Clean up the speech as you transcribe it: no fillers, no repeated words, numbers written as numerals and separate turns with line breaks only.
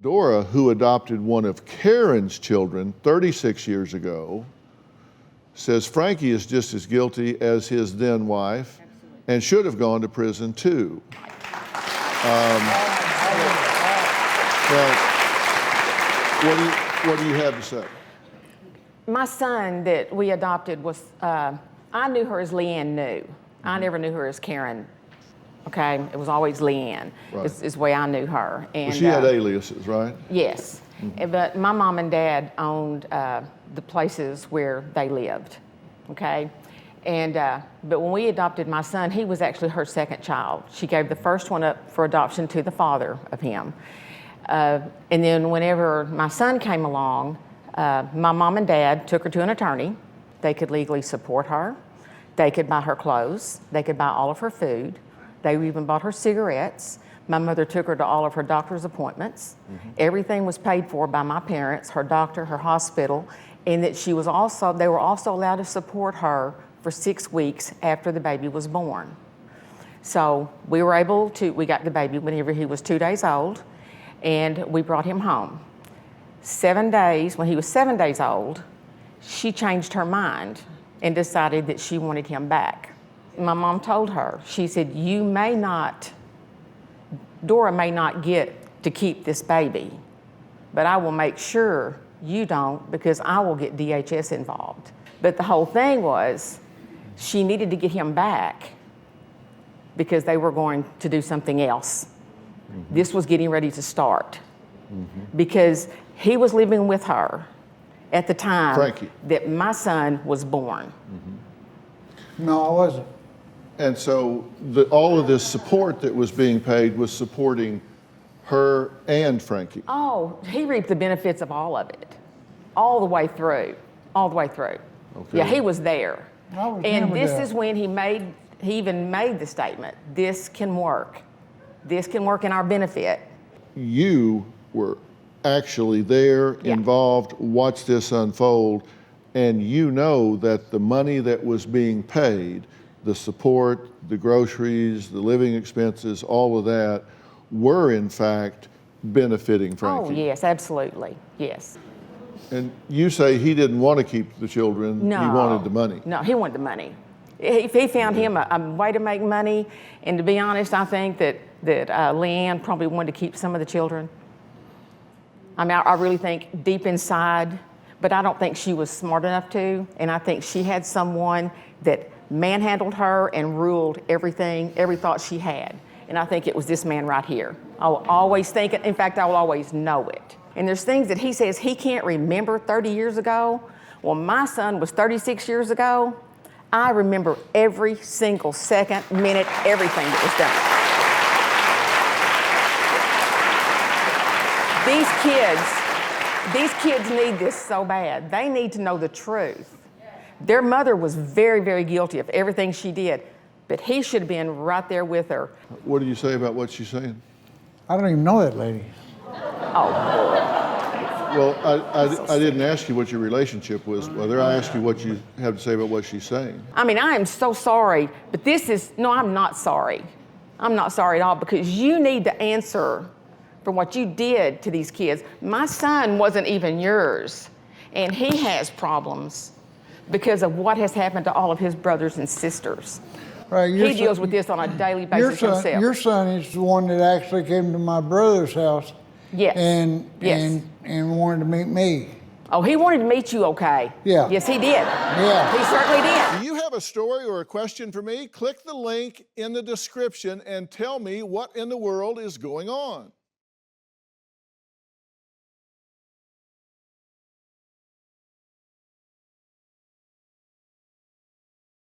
Dora, who adopted one of Karen's children 36 years ago, says Frankie is just as guilty as his then wife and should have gone to prison too. Well, what do you have to say?
My son that we adopted was, I knew her as Leanne New. I never knew her as Karen. Okay, it was always Leanne.
Right.
Is the way I knew her. And
Well, she had aliases, right?
yes, but my mom and dad owned the places where they lived. Okay, and but when we adopted my son, he was actually her second child. She gave the first one up for adoption to the father of him, and then whenever my son came along, my mom and dad took her to an attorney. They could legally support her. They could buy her clothes. They could buy all of her food. They even bought her cigarettes. My mother took her to all of her doctor's appointments. Everything was paid for by my parents, her doctor, her hospital, and that they were also allowed to support her for 6 weeks after the baby was born. So we got the baby whenever he was 2 days old, and we brought him home. 7 days, when he was 7 days old, she changed her mind and decided that she wanted him back. My mom told her, she said, Dora may not get to keep this baby, but I will make sure you don't because I will get DHS involved. But the whole thing was, she needed to get him back because they were going to do something else. This was getting ready to start because he was living with her at the time
Frankie.
that my son was born.
No, I wasn't.
And so all of this support that was being paid was supporting her and Frankie.
Oh, he reaped the benefits of all of it, all the way through.
Okay.
Yeah, he was there. And this
that.
is when he even made the statement, this can work. This can work in our benefit.
You were actually there,
Yeah.
involved, watched this unfold, and you know that the money that was being paid, the support, the groceries, the living expenses, all of that, were in fact benefiting Frankie.
Oh, yes, absolutely, yes.
And you say he didn't want to keep the children,
No.
he wanted the money.
No, he wanted the money. If he found him a way to make money, and to be honest, I think that Leanne probably wanted to keep some of the children. I mean, I really think deep inside, but I don't think she was smart enough to, and I think she had someone that manhandled her and ruled everything, every thought she had. And I think it was this man right here. I will always think it. In fact, I will always know it. And there's things that he says he can't remember 30 years ago. Well, my son was 36 years ago. I remember every single second, minute, everything that was done. These kids need this so bad. They need to know the truth. Their mother was very, very guilty of everything she did, but he should have been right there with her.
What do you say about what she's saying?
I don't even know that lady.
Oh,
Well, I didn't ask you what your relationship was, whether I asked you what you have to say about what she's saying.
I mean, I am so sorry, but I'm not sorry. I'm not sorry at all because you need to answer for what you did to these kids. My son wasn't even yours, and he has problems because of what has happened to all of his brothers and sisters.
Right,
He deals with this on a daily basis himself.
Your son is the one that actually came to my brother's house.
Yes.
And wanted to meet me.
Oh, he wanted to meet you, okay?
Yeah.
Yes, he did.
Yeah.
He certainly did.
Do you have a story or a question for me? Click the link in the description and tell me what in the world is going on.